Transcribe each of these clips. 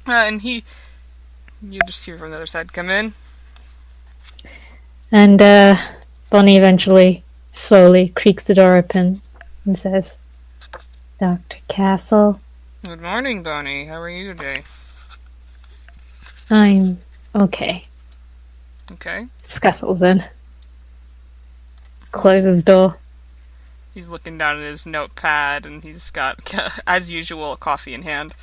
And you just hear from the other side, come in. And Bonnie eventually, slowly creaks the door open and says, Dr. Castle, Good morning, Bonnie. How are you today? I'm okay. Okay. Scuttles in, closes door. He's looking down at his notepad, and he's got, as usual, a coffee in hand.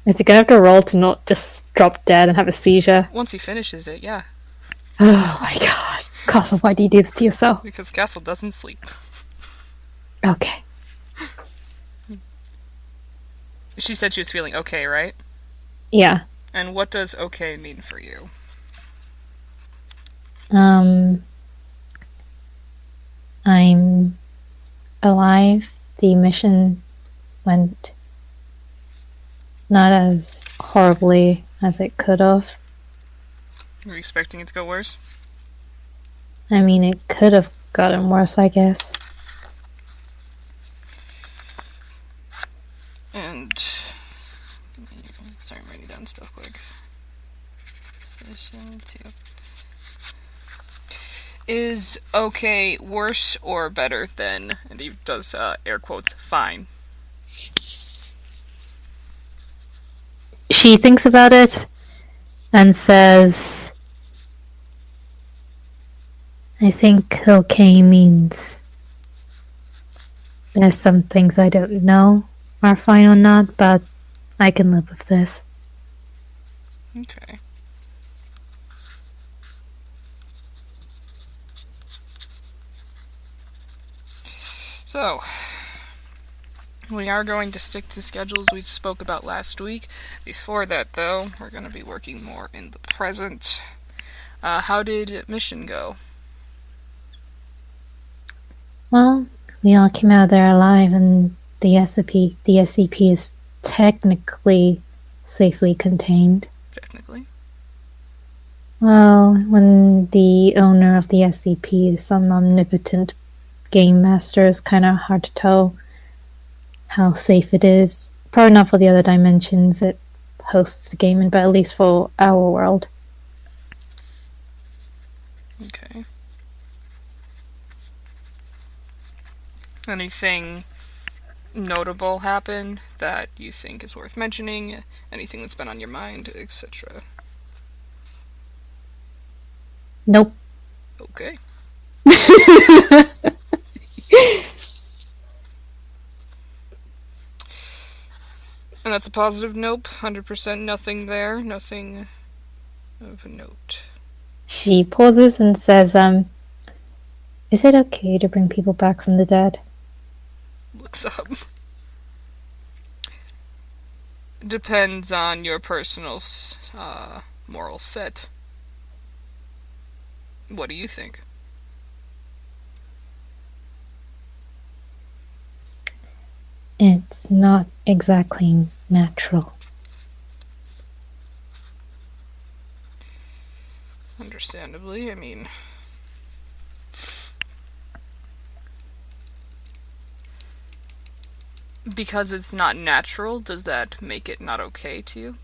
Is he gonna have to roll to not just drop dead and have a seizure? Once he finishes it, yeah. Oh my god. Castle, why do you do this to yourself? Because Castle doesn't sleep. Okay. She said she was feeling okay, right? Yeah. And what does okay mean for you? Um, I'm alive. The mission went not as horribly as it could have. Were you expecting it to go worse? I mean, it could have gotten worse, I guess. And sorry, I'm writing down stuff quick. Session 2. Is okay worse or better than, and he does air quotes, fine? She thinks about it and says, I think okay means there's some things I don't know are fine or not, but I can live with this. Okay. So, we are going to stick to schedules we spoke about last week. Before that, though, we're going to be working more in the present. How did mission go? Well, we all came out of there alive, and the SCP is technically safely contained. Technically. Well, when the owner of the SCP is some omnipotent game master, it's kind of hard to tell how safe it is. Probably not for the other dimensions it hosts the game in, but at least for our world. Okay. Anything notable happen that you think is worth mentioning? Anything that's been on your mind, etc.? Nope. Okay. And that's a positive nope. 100% nothing there. Nothing of a note. She pauses and says, is it okay to bring people back from the dead? Looks up. Depends on your personal moral set. What do you think? It's not exactly natural. Understandably, I mean, because it's not natural, does that make it not okay to you?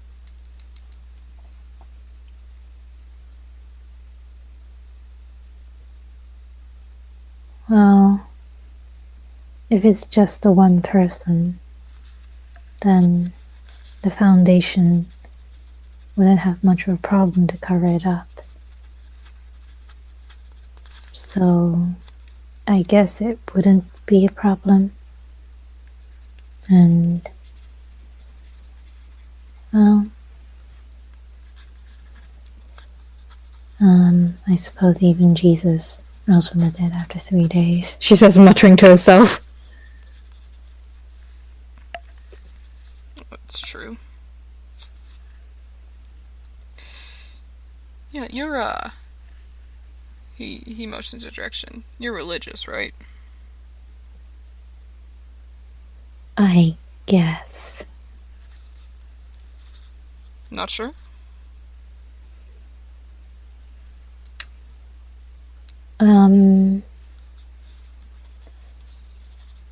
Well, if it's just the one person, then the Foundation wouldn't have much of a problem to cover it up. So, I guess it wouldn't be a problem. And, well, I suppose even Jesus rose from the dead after 3 days. She says, muttering to herself. That's true. Yeah, you're, he motions a direction. You're religious, right? I guess. Not sure?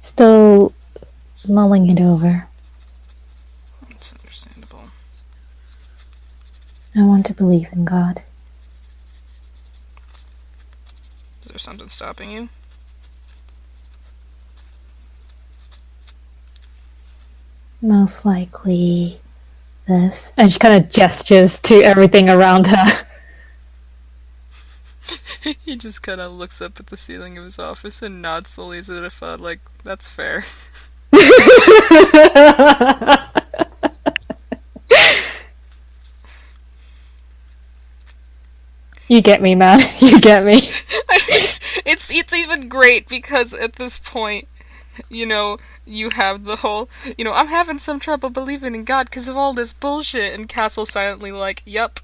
Still mulling it over. That's understandable. I want to believe in God. Is there something stopping you? Most likely this. And she kind of gestures to everything around her. He just kind of looks up at the ceiling of his office and nods slowly as if like, that's fair. You get me, man. You get me. It's even great because at this point, you have the whole, I'm having some trouble believing in God because of all this bullshit, and Castle silently like, yep,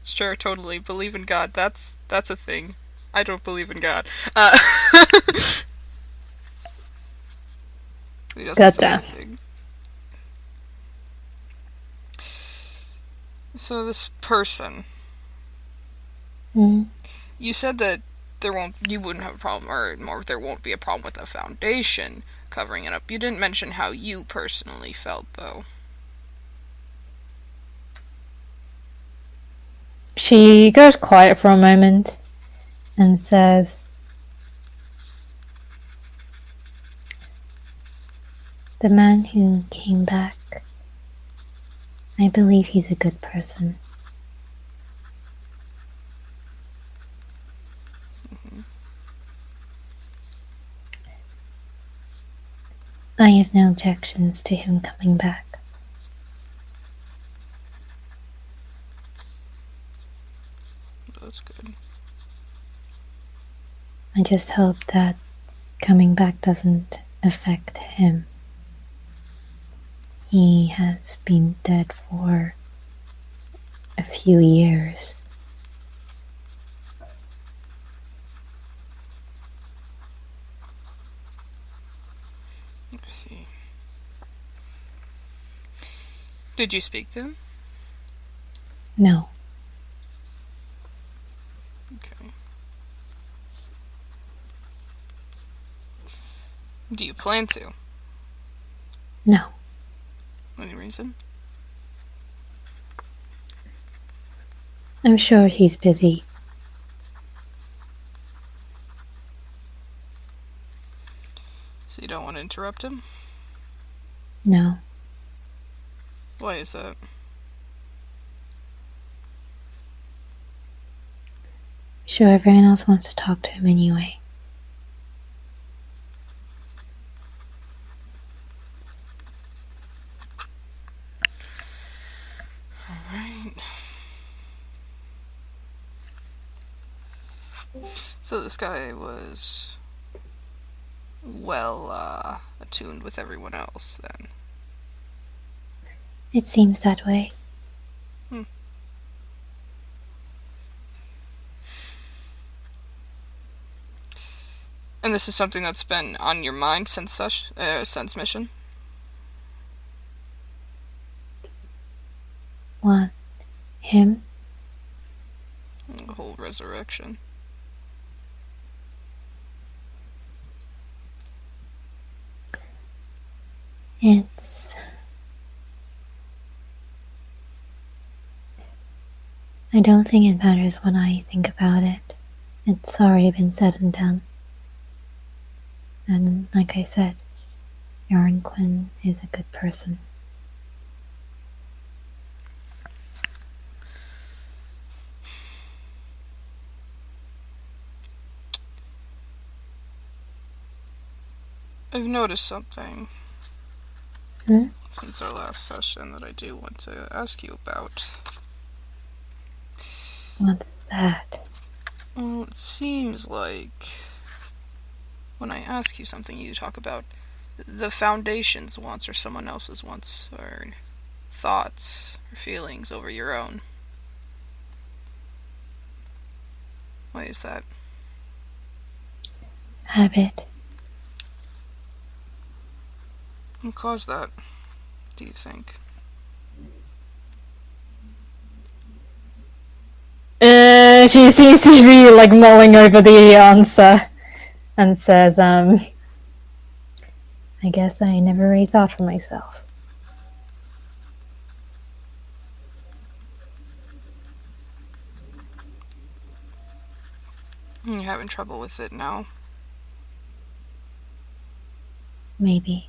sure, totally, believe in God, that's a thing. I don't believe in God. He doesn't say Goddamn. anything. So this person, Mm. you said that you wouldn't have a problem, or more, there won't be a problem with the Foundation covering it up. You didn't mention how you personally felt, though. She goes quiet for a moment and says, "The man who came back, I believe he's a good person." I have no objections to him coming back. That's good. I just hope that coming back doesn't affect him. He has been dead for a few years. Let's see. Did you speak to him? No. Okay. Do you plan to? No. Any reason? I'm sure he's busy. So you don't want to interrupt him? No. Why is that? Sure, everyone else wants to talk to him anyway. Alright. So this guy was well attuned with everyone else then. It seems that way. And this is something that's been on your mind since mission? What? Him? The whole resurrection. I don't think it matters when I think about it. It's already been said and done. And like I said, Yarn Quinn is a good person. I've noticed something Hmm? since our last session that I do want to ask you about. What's that? Well, it seems like when I ask you something, you talk about the Foundation's wants or someone else's wants or thoughts or feelings over your own. Why is that? Habit. What caused that, do you think? She seems to be like mulling over the answer and says, I guess I never really thought for myself. You having trouble with it now? Maybe.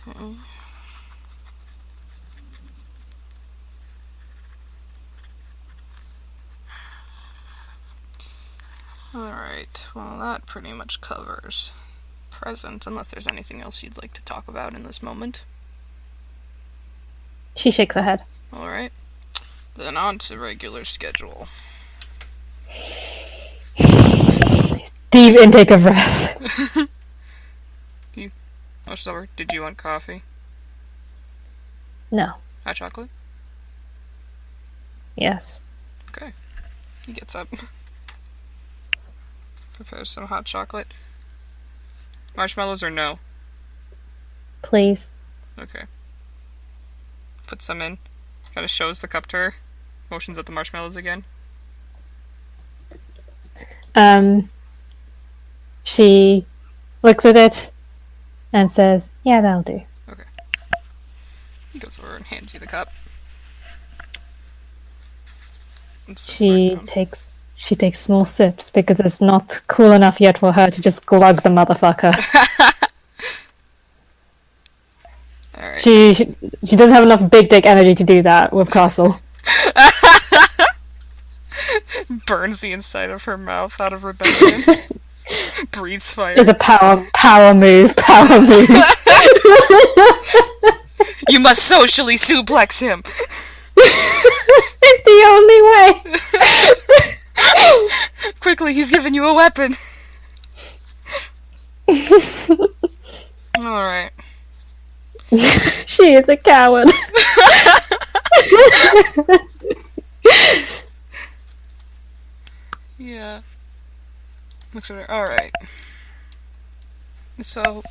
Okay. Alright, well that pretty much covers present, unless there's anything else you'd like to talk about in this moment. She shakes her head. Alright, then on to regular schedule. Deep intake of breath. Oh, sorry, did you want coffee? No. Hot chocolate? Yes. Okay. He gets up. Prepares some hot chocolate. Marshmallows or no? Please. Okay. Put some in. Kind of shows the cup to her. Motions at the marshmallows again. She looks at it and says, "Yeah, that'll do." Okay. He goes over and hands you the cup. And sits back down. She takes small sips because it's not cool enough yet for her to just glug the motherfucker. Alright. She doesn't have enough big dick energy to do that with Castle. Burns the inside of her mouth out of rebellion. Breathes fire. It's a power move. You must socially suplex him. It's the only way. Quickly, he's giving you a weapon. Alright. She is a coward. Yeah. Looks at her. Alright. So,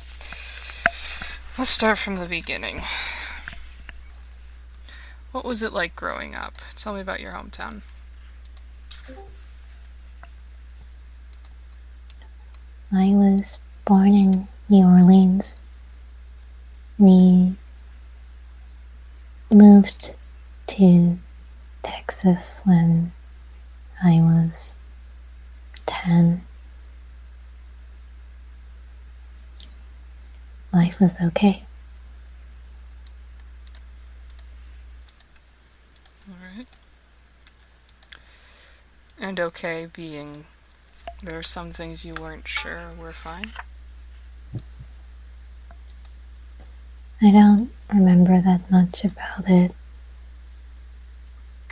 let's start from the beginning. What was it like growing up? Tell me about your hometown. I was born in New Orleans. We moved to Texas when I was 10. Life was okay. Alright. And okay being there are some things you weren't sure were fine? I don't remember that much about it.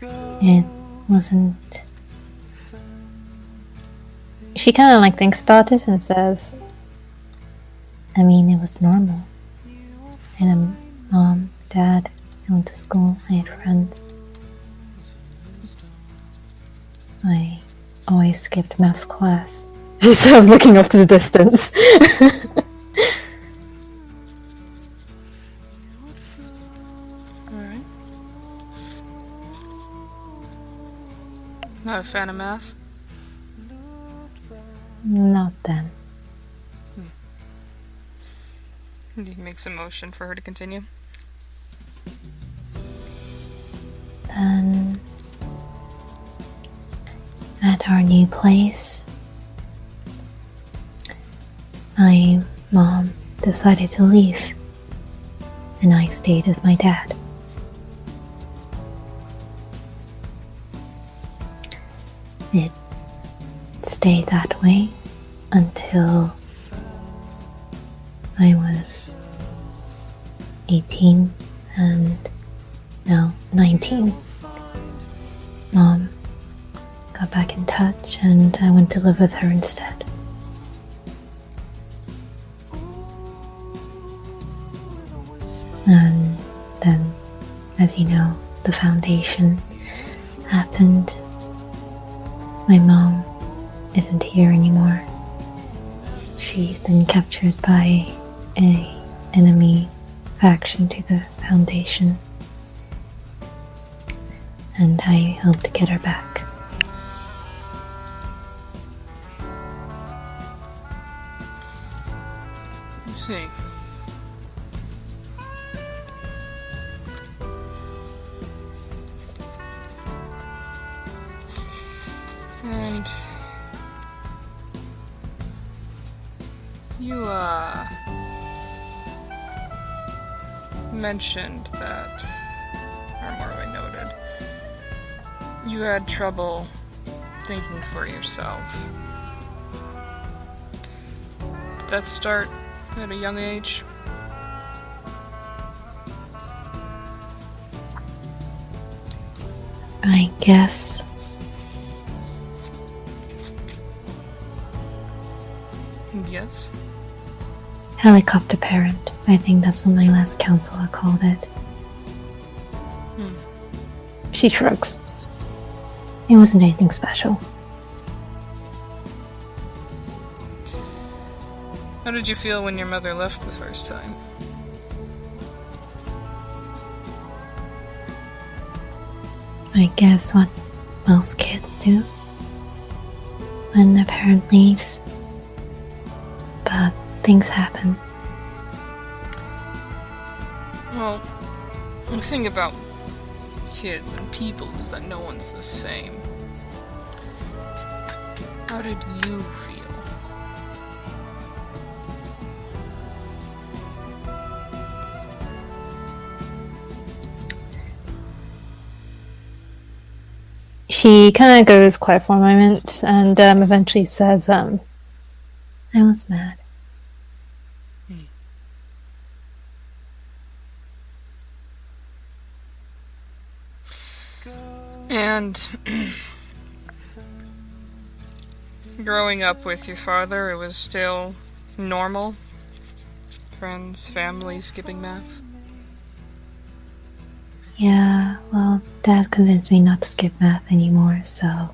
It wasn't... She kind of thinks about it and says, I mean, it was normal. I had a mom, dad, I went to school, I had friends. I always skipped maths class. She's sort of looking off to the distance. Alright. Not a fan of math? Not then. He makes a motion for her to continue. Then, at our new place, my mom decided to leave, and I stayed with my dad. It stayed that way until I was 18 and no, 19. Mom got back in touch and I went to live with her instead. And then, as you know, the foundation happened. My mom isn't here anymore. She's been captured by an enemy faction to the Foundation, and I hope to get her back. Let's see. You, mentioned that, or more I noted, you had trouble thinking for yourself. Did that start at a young age? I guess. Yes. Helicopter parent. I think that's what my last counselor called it. She shrugs. It wasn't anything special. How did you feel when your mother left the first time? I guess what most kids do when their parent leaves. But things happen. Well, the thing about kids and people is that no one's the same. How did you feel? She kind of goes quiet for a moment and eventually says, I was mad. And growing up with your father, it was still normal? Friends, family, skipping math? Yeah, well, Dad convinced me not to skip math anymore, so...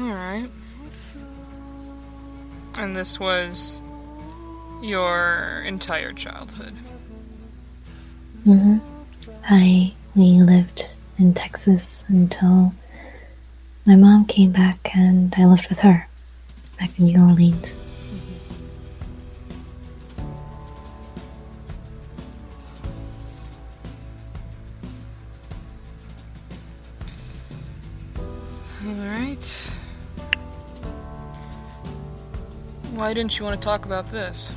Alright. And this was your entire childhood? Mm-hmm. We lived in Texas until my mom came back and I lived with her back in New Orleans. Alright. Why didn't you want to talk about this?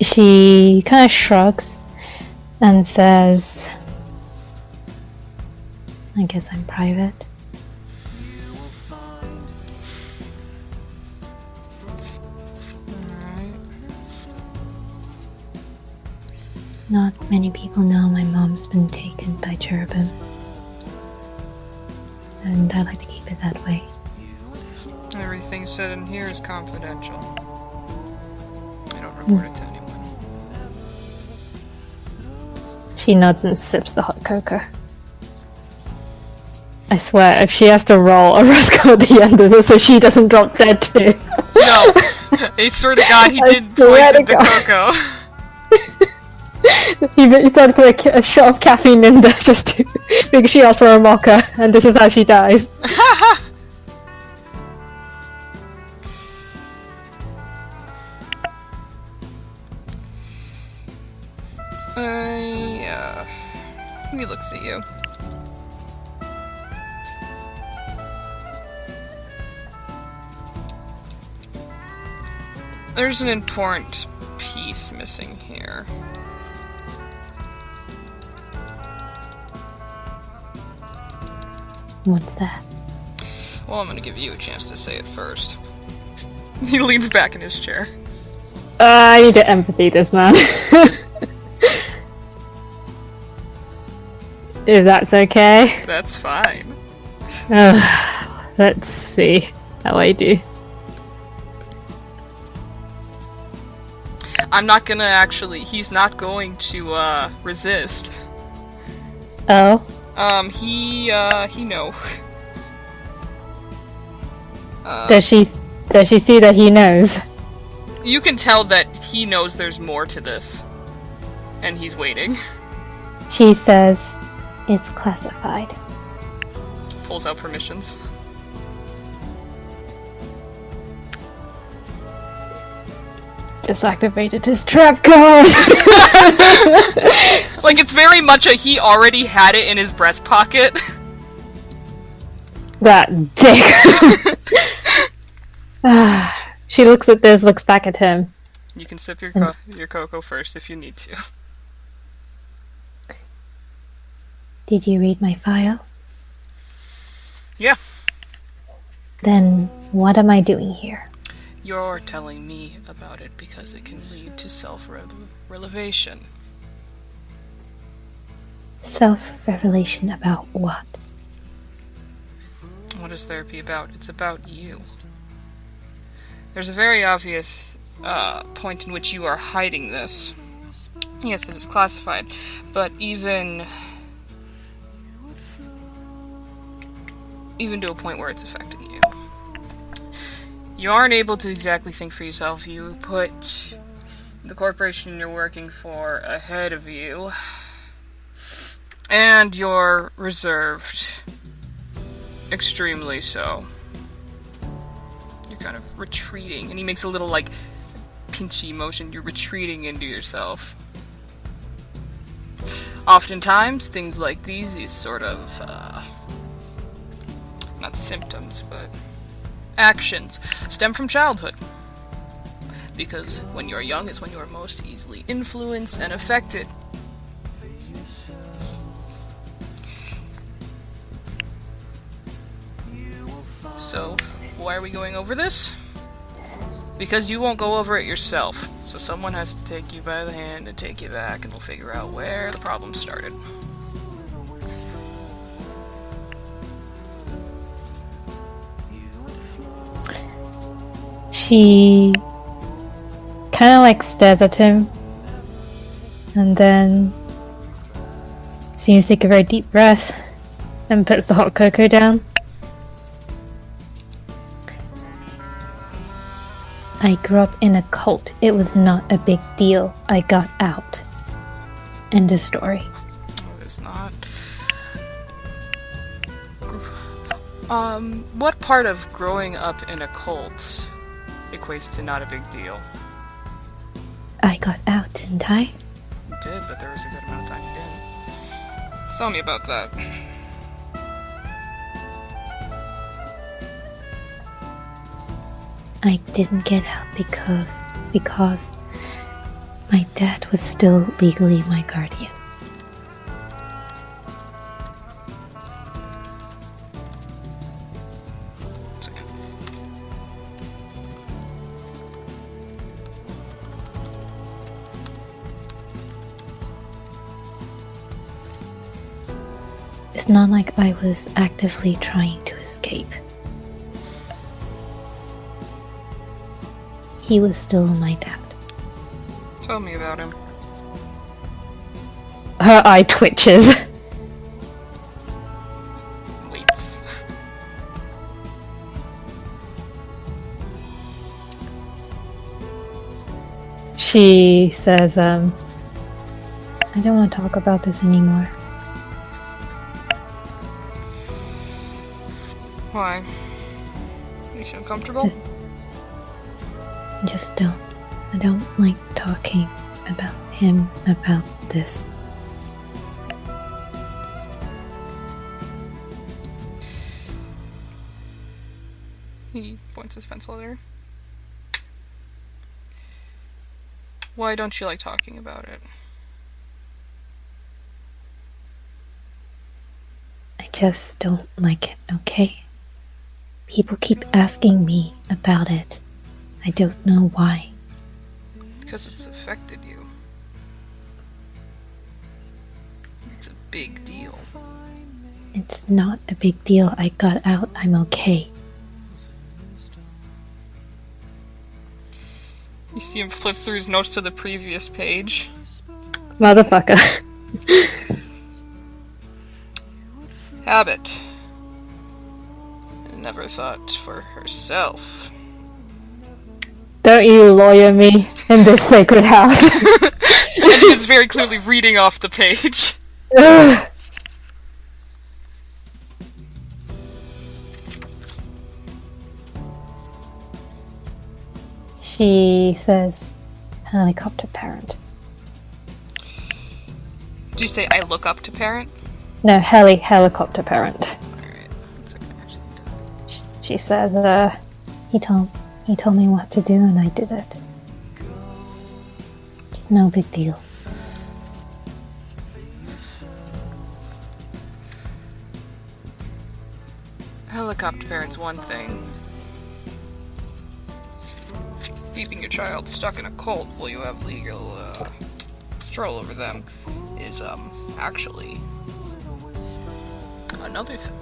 She kind of shrugs and says, I guess I'm private. Alright. Not many people know my mom's been taken by Cherubim. And I like to keep it that way. Everything said in here is confidential. I don't report it to anyone. She nods and sips the hot cocoa. I swear, if she has to roll a Roscoe at the end of it so she doesn't drop dead too. No! I swear to God, he I did swear poison to the God. cocoa. He started to put a shot of caffeine in there just to because she asked for a mocha, and this is how she dies. He looks at you. There's an important piece missing here. What's that? Well, I'm gonna give you a chance to say it first. He leans back in his chair. I need to empathy this man. If that's okay. That's fine. Let's see how I do. I'm not gonna actually, he's not going to, resist. Oh? He know. Does she see that he knows? You can tell that he knows there's more to this. And he's waiting. She says, it's classified. Pulls out permissions. Just activated his trap card! very much he already had it in his breast pocket. That dick. She looks at this, looks back at him. You can sip your cocoa first if you need to. Did you read my file? Yeah. Then what am I doing here? You're telling me about it because it can lead to self-revelation. Self-revelation about what? What is therapy about? It's about you. There's a very obvious point in which you are hiding this. Yes, it is classified, but even to a point where it's affecting you. You aren't able to exactly think for yourself. You put the corporation you're working for ahead of you, and you're reserved. Extremely so. You're kind of retreating, and he makes a little, like, pinchy motion. You're retreating into yourself. Oftentimes, things like these sort of, not symptoms, but actions, stem from childhood. Because when you're young is when you are most easily influenced and affected. So, why are we going over this? Because you won't go over it yourself. So someone has to take you by the hand and take you back, and we'll figure out where the problem started. She kind of like stares at him and then seems to take a very deep breath and puts the hot cocoa down. I grew up in a cult. It was not a big deal. I got out. End of story. It's not. What part of growing up in a cult equates to not a big deal? I got out, didn't I? You did, but there was a good amount of time you didn't. Tell me about that. I didn't get out because my dad was still legally my guardian. It's not like I was actively trying to escape. He was still my dad. Tell me about him. Her eye twitches. Waits. She says, I don't want to talk about this anymore. Why? Makes you uncomfortable? Just don't. I don't like talking about him, about this. He points his pencil at her. Why don't you like talking about it? I just don't like it, okay? People keep asking me about it. I don't know why. Because it's affected you. It's a big deal. It's not a big deal. I got out. I'm okay. You see him flip through his notes to the previous page. Motherfucker. Habit. Never thought for herself. Don't you lawyer me in this sacred house. And he's very clearly reading off the page. Ugh. She says, helicopter parent. Did you say I look up to parent? No, helicopter parent. Alright, that's like actually. She says, he told me what to do and I did it. It's no big deal. Helicopter parent's one thing. Keeping your child stuck in a cult while you have legal control over them is actually another thing.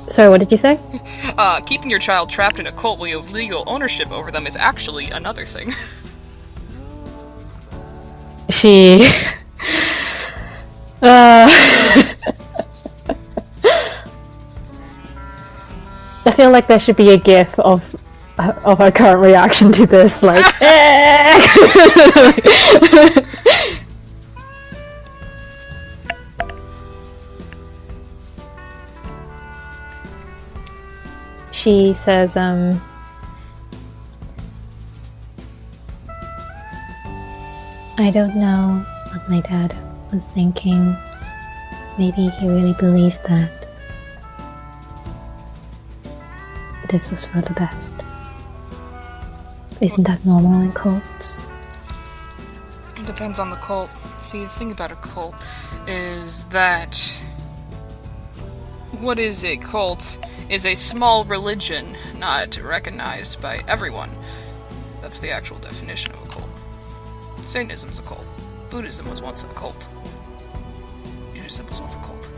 Sorry, what did you say? Keeping your child trapped in a cult while you have legal ownership over them is actually another thing. She... I feel like there should be a gif of her current reaction to this, like... She says, I don't know what my dad was thinking. Maybe he really believed that this was for the best. Isn't that normal in cults? It depends on the cult. See, the thing about a cult is that what is a cult is a small religion not recognized by everyone. That's the actual definition of a cult. Satanism is a cult. Buddhism was once a cult. Judaism was once a cult.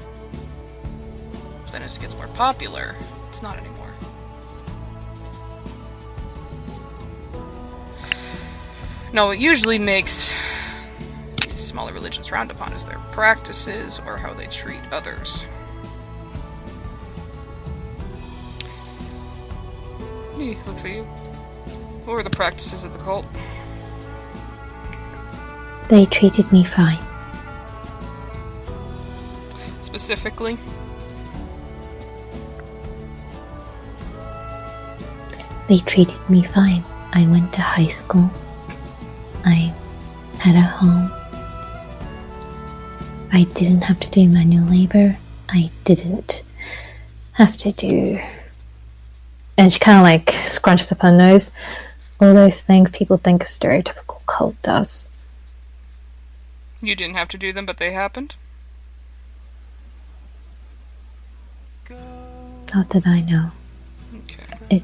But then as it gets more popular, it's not anymore. No, what usually makes these smaller religions frowned upon is their practices or how they treat others. Looks at you. What were the practices of the cult? They treated me fine. Specifically? They treated me fine. I went to high school. I had a home. I didn't have to do manual labor. I didn't have to do... And she kind of like scrunches up her nose. All those things people think a stereotypical cult does. You didn't have to do them, but they happened? Not that I know. Okay. It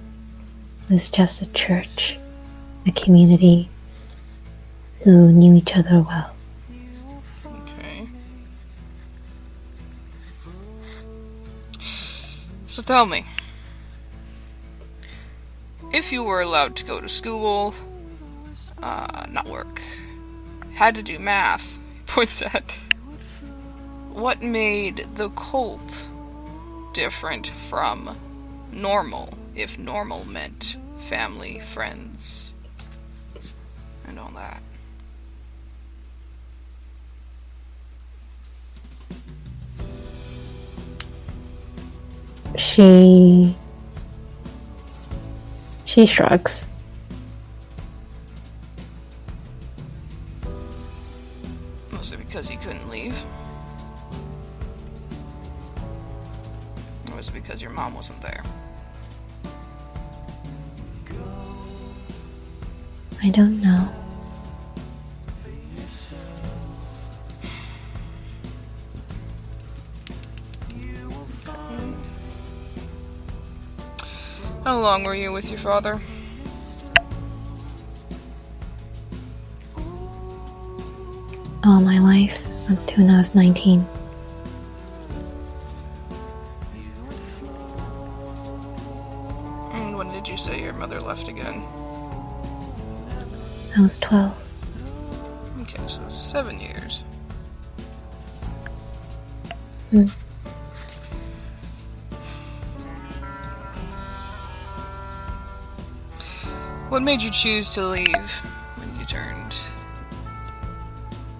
was just a church, a community who knew each other well. Okay. So tell me, if you were allowed to go to school, not work, had to do math, points at, what made the cult different from normal, if normal meant family, friends, and all that? She shrugs. Was it because you couldn't leave? Or was it because your mom wasn't there? I don't know. How long were you with your father? All my life, up to when I was 19. And when did you say your mother left again? I was 12. Okay, so 7 years. Hmm. What made you choose to leave when you turned...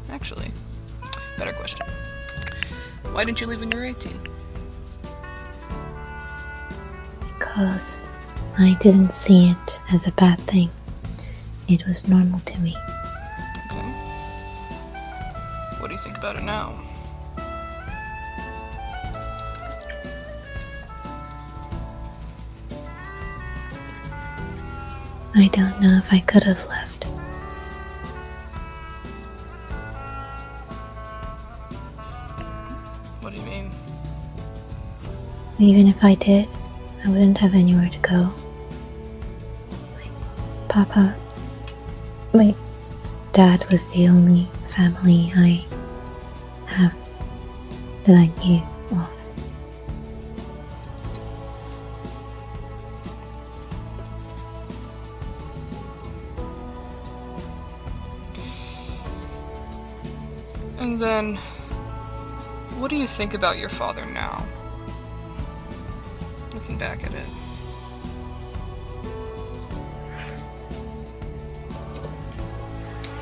Actually, better question. Why didn't you leave when you were 18? Because I didn't see it as a bad thing. It was normal to me. What do you think about it now? I don't know if I could have left. What do you mean? Even if I did, I wouldn't have anywhere to go. Papa, my dad was the only family I have that I knew of. And then, what do you think about your father now? Looking back at it.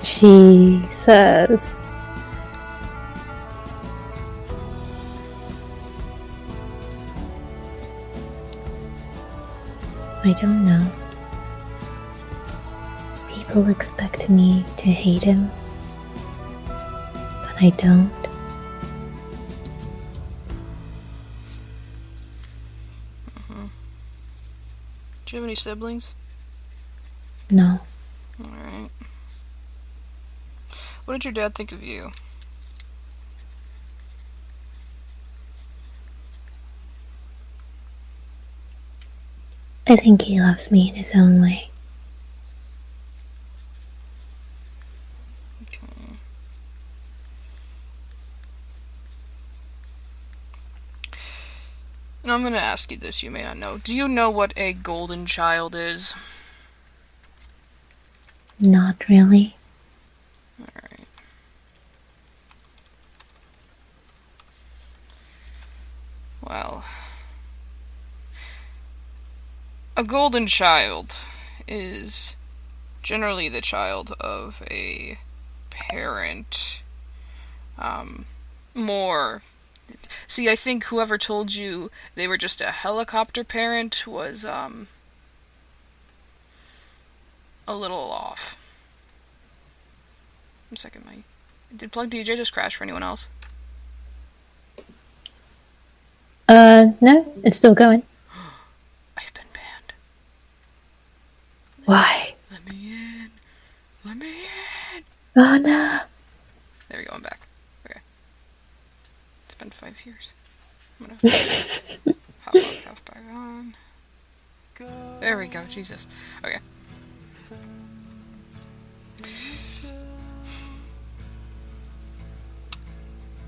She says, I don't know. People expect me to hate him, but I don't. Do you have any siblings? No. Alright. What did your dad think of you? I think he loves me in his own way. Okay. And I'm going to ask you this, you may not know. Do you know what a golden child is? Not really. Alright. Well, a golden child is generally the child of a parent. More. See, I think whoever told you they were just a helicopter parent was, a little off. One second, did Plug DJ just crash for anyone else? No, it's still going. I've been banned. Why? Let me in. Let me in. Oh no. There we go, I'm back. Okay. It's been 5 years. I'm gonna hop off, hop back on. There we go, Jesus. Okay.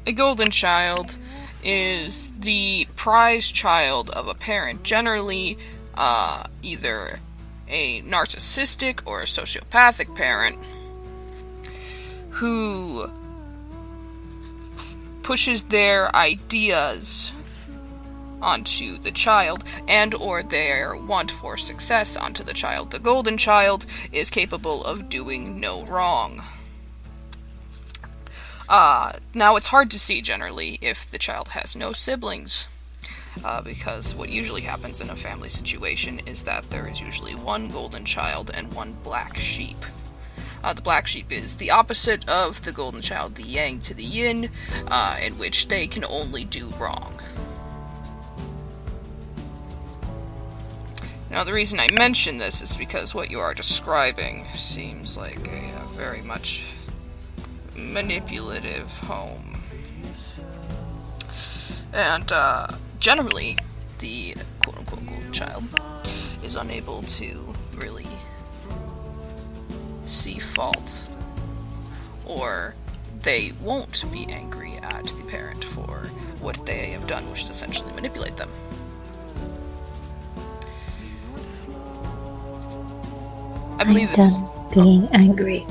A golden child is the prize child of a parent, generally either a narcissistic or a sociopathic parent who pushes their ideas onto the child and or their want for success onto the child. The golden child is capable of doing no wrong. Now, it's hard to see, generally, if the child has no siblings, because what usually happens in a family situation is that there is usually one golden child and one black sheep. The black sheep is the opposite of the golden child, the yang to the yin, in which they can only do wrong. Now, the reason I mention this is because what you are describing seems like a very much manipulative home. And, generally, the quote-unquote golden child is unable to really see fault, or they won't be angry at the parent for what they have done, which is essentially manipulate them. I believe I'm it's... done being angry.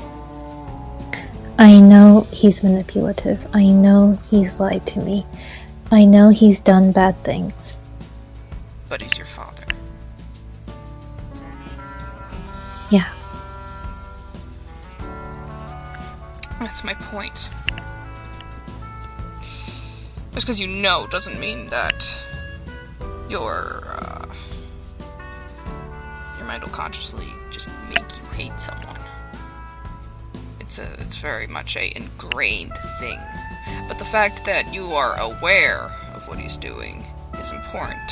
I know he's manipulative. I know he's lied to me. I know he's done bad things. But he's your father. Yeah. That's my point. Just because you know doesn't mean that your mind will consciously just make you hate someone. it's very much a ingrained thing. But the fact that you are aware of what he's doing is important.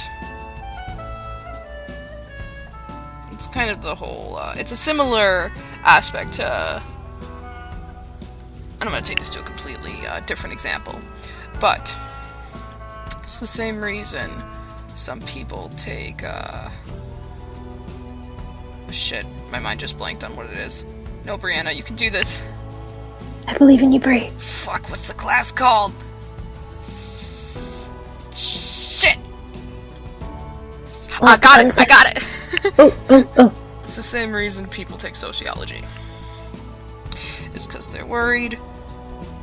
It's kind of the whole, it's a similar aspect to, and I'm going to take this to a completely different example, but it's the same reason some people take, shit, my mind just blanked on what it is. No, Brianna, you can do this. I believe in you, Brie. Fuck, what's the class called? Shit! I got it! Oh. It's the same reason people take sociology. It's because they're worried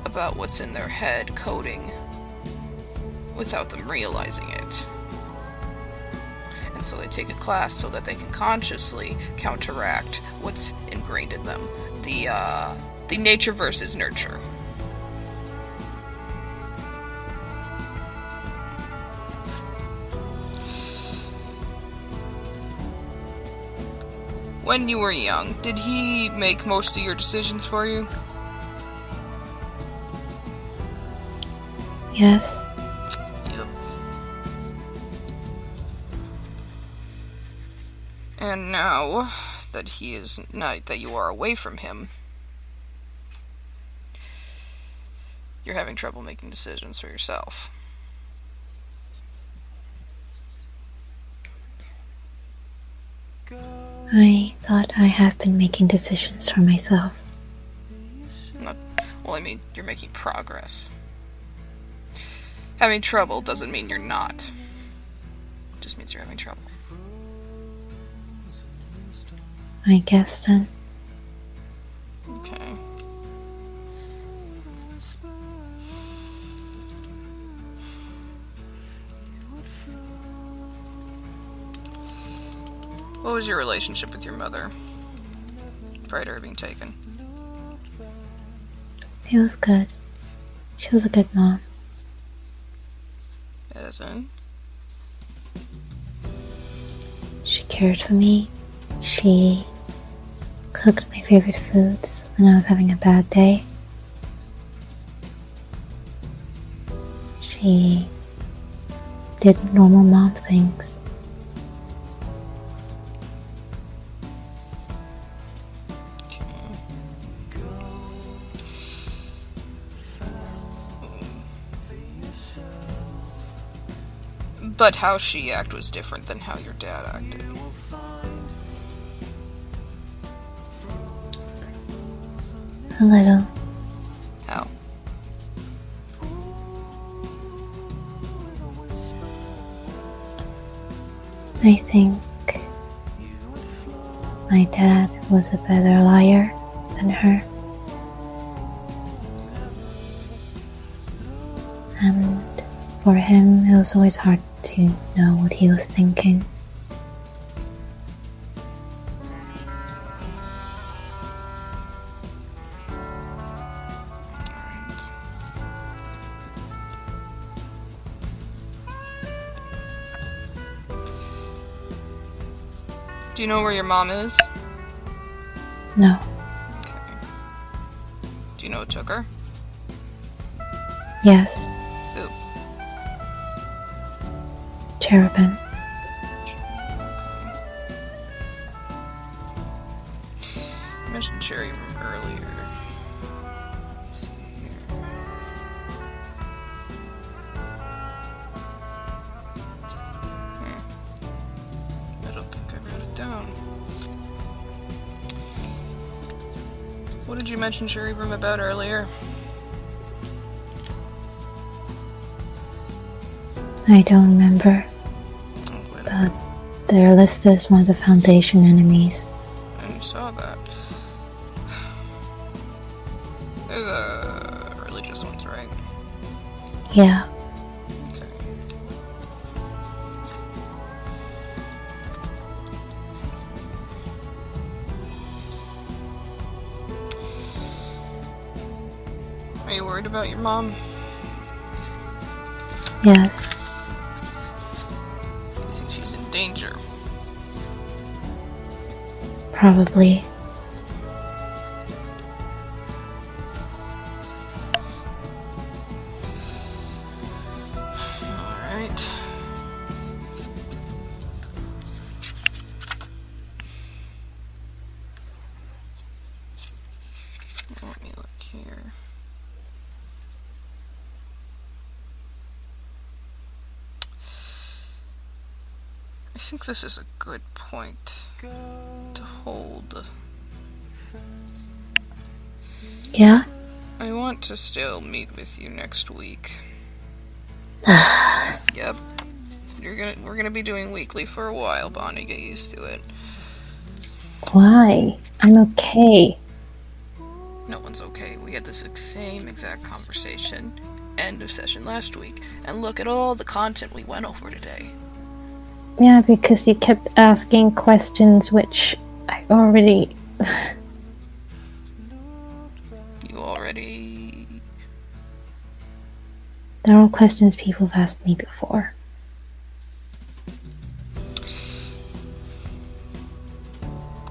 about what's in their head coding without them realizing it. And so they take a class so that they can consciously counteract what's ingrained in them. The nature versus nurture. When you were young, did he make most of your decisions for you? Yes. Yep. And now that that you are away from him, you're having trouble making decisions for yourself. I thought I have been making decisions for myself. Well, I mean, you're making progress. Having trouble doesn't mean you're not. It just means you're having trouble. I guess then. Okay. What was your relationship with your mother prior to her being taken? It was good. She was a good mom. As in? She cared for me. She cooked my favorite foods when I was having a bad day. She did normal mom things. But how she acted was different than how your dad acted. A little. How? I think my dad was a better liar than her. And for him, it was always hard to know what he was thinking. Do you know where your mom is? No. Do you know what took her? Yes. Who? Cherubim. You mentioned Cherry Room earlier. Let's see here. I don't think I wrote it down. What did you mention Cherry Room about earlier? I don't remember, Oh, wait, but they're listed as one of the Foundation enemies. I saw that. They're the religious ones, right? Yeah. Okay. Are you worried about your mom? Yes. You think she's in danger? Probably. here. I think this is a good point to hold. Yeah? I want to still meet with you next week. Yep. We're gonna be doing weekly for a while, Bonnie. Get used to it. Why? I'm okay. No one's okay. We had this same exact conversation end of session last week, and look at all the content we went over today. Yeah, because you kept asking questions which I already... You already... They're all questions people have asked me before.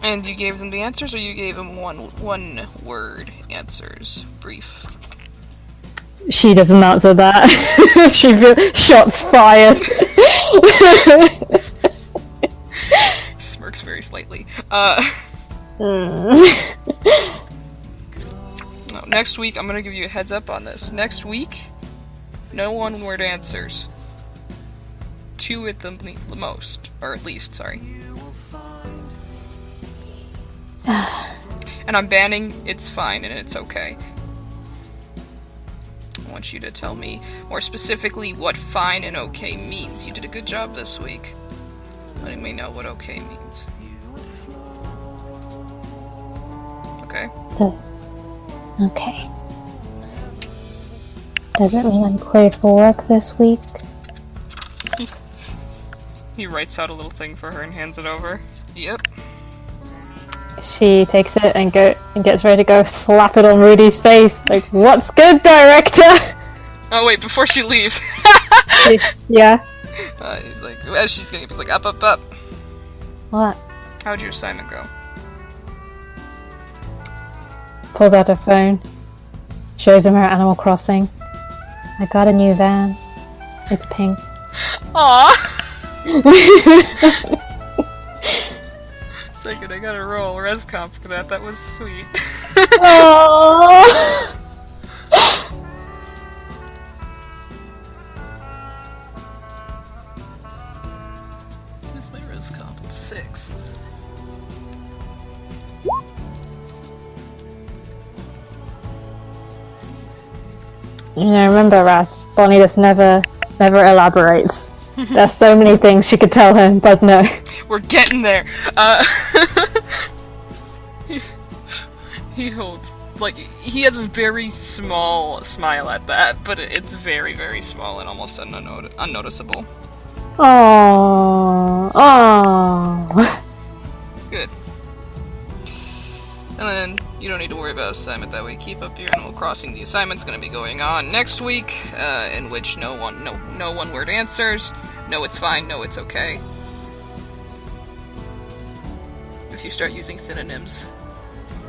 And you gave them the answers, or you gave them one word answers? Brief. She doesn't answer that. Shots fired. Smirks very slightly. No, next week, I'm gonna give you a heads up on this. Next week, no one-word answers. 2 at the most. Or at least, sorry. And I'm banning it's fine and it's okay. I want you to tell me more specifically what fine and okay means. You did a good job this week, letting me know what okay means. Okay? Okay. Does it mean I'm cleared for work this week? He writes out a little thing for her and hands it over. Yep. She takes it and gets ready to go slap it on Rudy's face. Like, what's good, director? Oh wait, before she leaves. Yeah. He's like, as she's getting up, he's like, up, up, up. What? How'd your assignment go? Pulls out her phone. Shows him her Animal Crossing. I got a new van. It's pink. Aww. Second, I gotta roll ResComp for that. That was sweet. Aww. Where's my ResComp? It's 6. You know, remember, Wrath, Bonnie just never elaborates. There's so many things she could tell him, but no. We're getting there. He holds, like, he has a very small smile at that, but it's very, very small and almost unnoticeable. Aww. Good. And then you don't need to worry about assignment that way. Keep up your Animal Crossing. The assignment's going to be going on next week, in which no one-word answers. No, it's fine. No, it's okay. If you start using synonyms,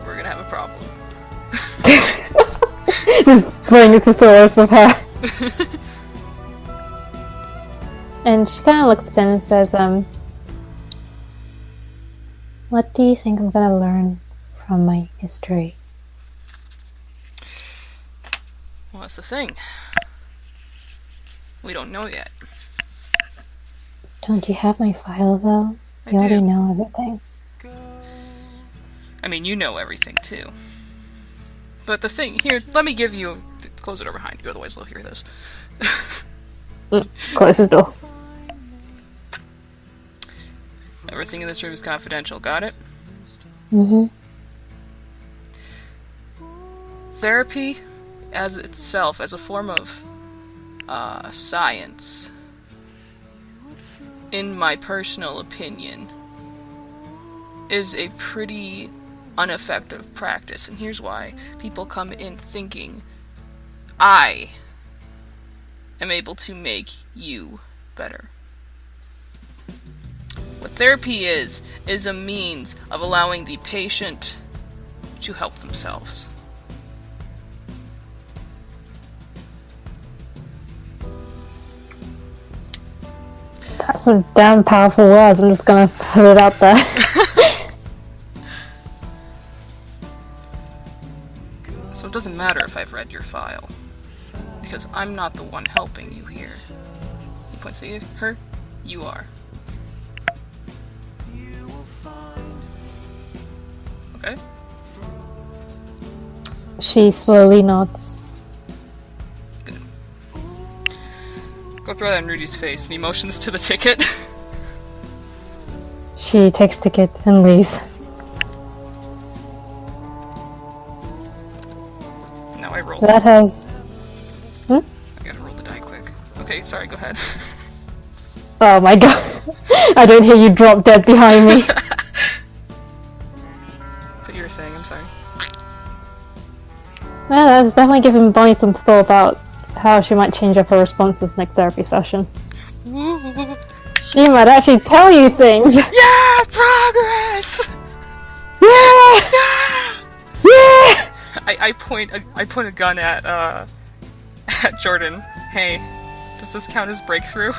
we're gonna have a problem. Just bring it to Thoris with her. And she kind of looks at him and says, what do you think I'm gonna learn from my history? Well, that's the thing. We don't know yet. Don't you have my file, though? I You already do. know everything. I mean, you know everything, too. But the thing, here, let me give you... Close the door behind you, otherwise they'll hear this. Close his door. Everything in this room is confidential, got it? Mm-hmm. Therapy, as itself, as a form of science, in my personal opinion, is a pretty ineffective practice. And here's why. People come in thinking, I am able to make you better. What therapy is a means of allowing the patient to help themselves. That's some damn powerful words. I'm just gonna put it out there. So doesn't matter if I've read your file. Because I'm not the one helping you here. He points at her. You are. Okay? She slowly nods. Good. Go throw that in Rudy's face, and he motions to the ticket. She takes ticket and leaves. Now I rolled. That has... I gotta roll the die quick. Okay, sorry, go ahead. Oh my god. I don't hear you drop dead behind me. But you were saying, I'm sorry. No, that's definitely giving Bonnie some thought about how she might change up her responses next therapy session. Woo! She might actually tell you things. Yeah! Progress! Yeah! Yeah! I point a gun at Jordan. Hey, does this count as breakthrough?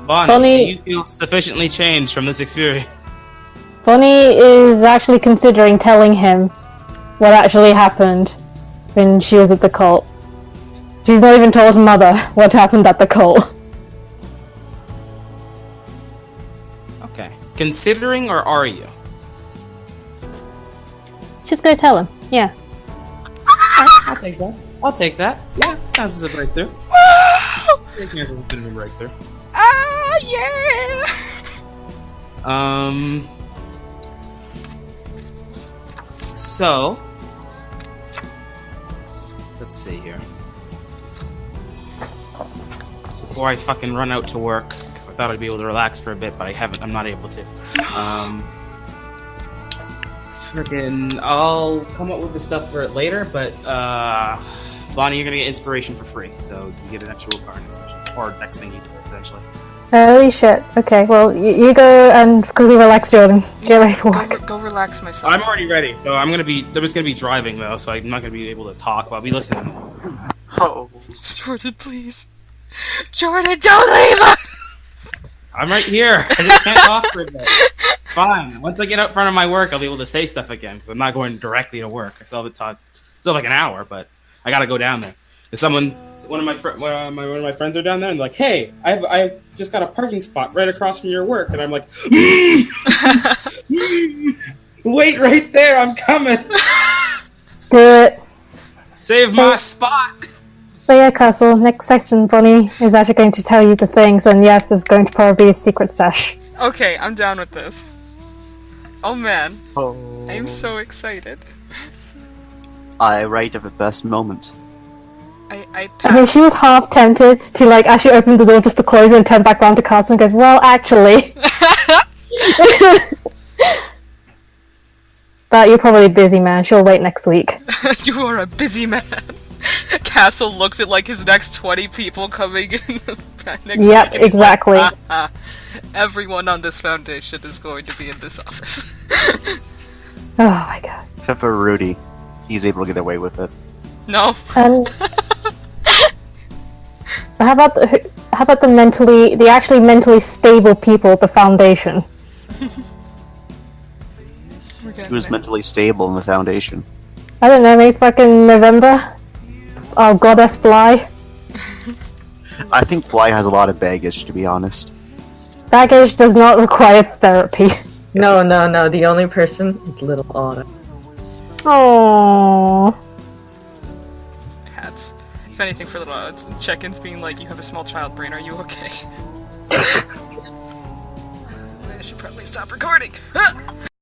Bonnie, do you feel sufficiently changed from this experience? Bonnie is actually considering telling him what actually happened when she was at the cult. She's not even told Mother what happened at the cult. Okay. Considering, or are you? Just go tell him. Yeah. I'll take that. I'll take that. Yeah, counts as a breakthrough. Take me as a bit of a breakthrough. Ah, yeah! So, let's see here. Before I fucking run out to work, because I thought I'd be able to relax for a bit, but I haven't. I'm not able to. Frickin', I'll come up with the stuff for it later, but Bonnie, you're gonna get inspiration for free, so you get an extra card or next thing you do, essentially. Holy shit. Okay, well, you go and quickly relax, Jordan. Get ready for work. Go relax myself. I'm already ready, so I'm gonna be. There was gonna be driving though, so I'm not gonna be able to talk. But I'll be listening. Oh. Jordan, please. Jordan, don't leave us! I'm right here. I just can't talk for a bit. Fine. Once I get out front of my work, I'll be able to say stuff again because I'm not going directly to work. I still have still like an hour, but I gotta go down there. One of my friends are down there and they're like, "Hey, I just got a parking spot right across from your work," and I'm like, "Wait right there, I'm coming. Do it. Save my spot." But yeah, Castle, next section, Bonnie is actually going to tell you the things, and yes, there's going to probably be a secret sesh. Okay, I'm down with this. Oh man, Oh. I'm so excited. I write of the best moment. I I mean, she was half tempted to, like, actually open the door just to close it and turn back around to Castle and goes, well, actually. But you're probably busy, man. She'll wait next week. You are a busy man. Castle looks at like his next 20 people coming in next week. Yep, And he's exactly. Like, everyone on this foundation is going to be in this office. Oh my god. Except for Rudy. He's able to get away with it. No. And how about the actually mentally stable people at the foundation? We're getting He was there. mentally stable in the foundation. I don't know, maybe fucking November? Oh, Goddess Bly. I think Bly has a lot of baggage, to be honest. Baggage does not require therapy. No, the only person is Little Autumn. Aww. Hats. If anything, for little check-ins being like, you have a small child brain, are you okay? I should probably stop recording.